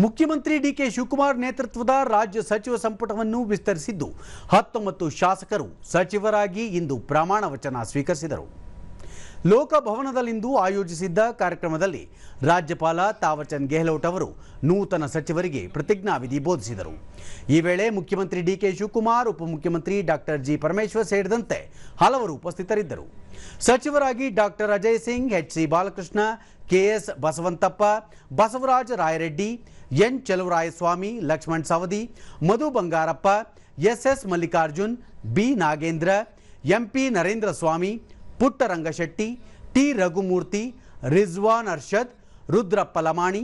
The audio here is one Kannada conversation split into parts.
ಮುಖ್ಯಮಂತ್ರಿ ಡಿಕೆ ಶಿವಕುಮಾರ್ ನೇತೃತ್ವದ ರಾಜ್ಯ ಸಚಿವ ಸಂಪುಟವನ್ನು ವಿಸ್ತರಿಸಿದ್ದು 19 ಶಾಸಕರು ಸಚಿವರಾಗಿ ಇಂದು ಪ್ರಮಾಣ ವಚನ ಸ್ವೀಕರಿಸಿದರು. ಲೋಕಭವನದಲ್ಲಿಂದು ಆಯೋಜಿಸಿದ್ದ ಕಾರ್ಯಕ್ರಮದಲ್ಲಿ ರಾಜ್ಯಪಾಲ ತಾವರ್ಚಂದ್ ಗೆಹ್ಲೋಟ್ ಅವರು ನೂತನ ಸಚಿವರಿಗೆ ಪ್ರತಿಜ್ಞಾವಿಧಿ ಬೋಧಿಸಿದರು. ಈ ವೇಳೆ ಮುಖ್ಯಮಂತ್ರಿ ಡಿಕೆ ಶಿವಕುಮಾರ್, ಉಪಮುಖ್ಯಮಂತ್ರಿ ಡಾಕ್ಟರ್ ಜಿ ಪರಮೇಶ್ವರ್ ಸೇರಿದಂತೆ ಹಲವರು ಉಪಸ್ಥಿತರಿದ್ದರು. ಸಚಿವರಾಗಿ doctor Ajay Singh, H C. Balakrishna, K S. Basavanthappa, Basavaraja Rayareddy, N. Chaluvarayaswamy, Laxman Savadi, Madhu Bangarappa, S S. Mallikarjun, B. Nagendra, M P. Narendra Swamy, Puttarangashetty, T. Raghumurthy, Rizwan Arshad, Rudrappa Lamani,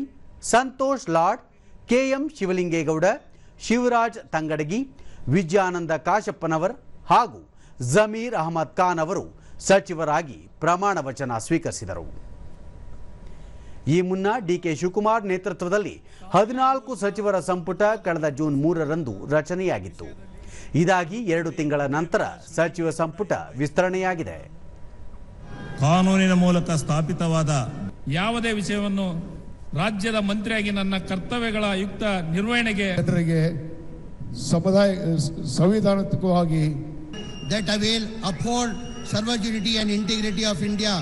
Santosh Lad, K M. Shivalingegowda, Shivaraj Tangadagi, Vijayananda Kashappanavar ಹಾಗೂ ಜಮೀರ್ ಅಹಮದ್ ಖಾನ್ ಅವರು ಸಚಿವರಾಗಿ ಪ್ರಮಾಣ ವಚನ ಸ್ವೀಕರಿಸಿದರು. ಈ ಮುನ್ನ ಡಿಕೆ ಶಿವಕುಮಾರ್ ನೇತೃತ್ವದಲ್ಲಿ 14 ಸಚಿವರ ಸಂಪುಟ ಕಳೆದ ಜೂನ್ 3ರಂದು ರಚನೆಯಾಗಿತ್ತು. ಇದಾಗಿ 2 ತಿಂಗಳ ನಂತರ ಸಚಿವ ಸಂಪುಟ ವಿಸ್ತರಣೆಯಾಗಿದೆ. ಕಾನೂನಿನ ಮೂಲಕ ಸ್ಥಾಪಿತವಾದ ಯಾವುದೇ ವಿಷಯವನ್ನು ರಾಜ್ಯದ ಮಂತ್ರಿಯಾಗಿ ನನ್ನ ಕರ್ತವ್ಯಗಳ ಯುಕ್ತ ನಿರ್ವಹಣೆಗೆ ಸಂವಿಧಾನಾತ್ಮಕವಾಗಿ that I will uphold sovereignty and integrity of India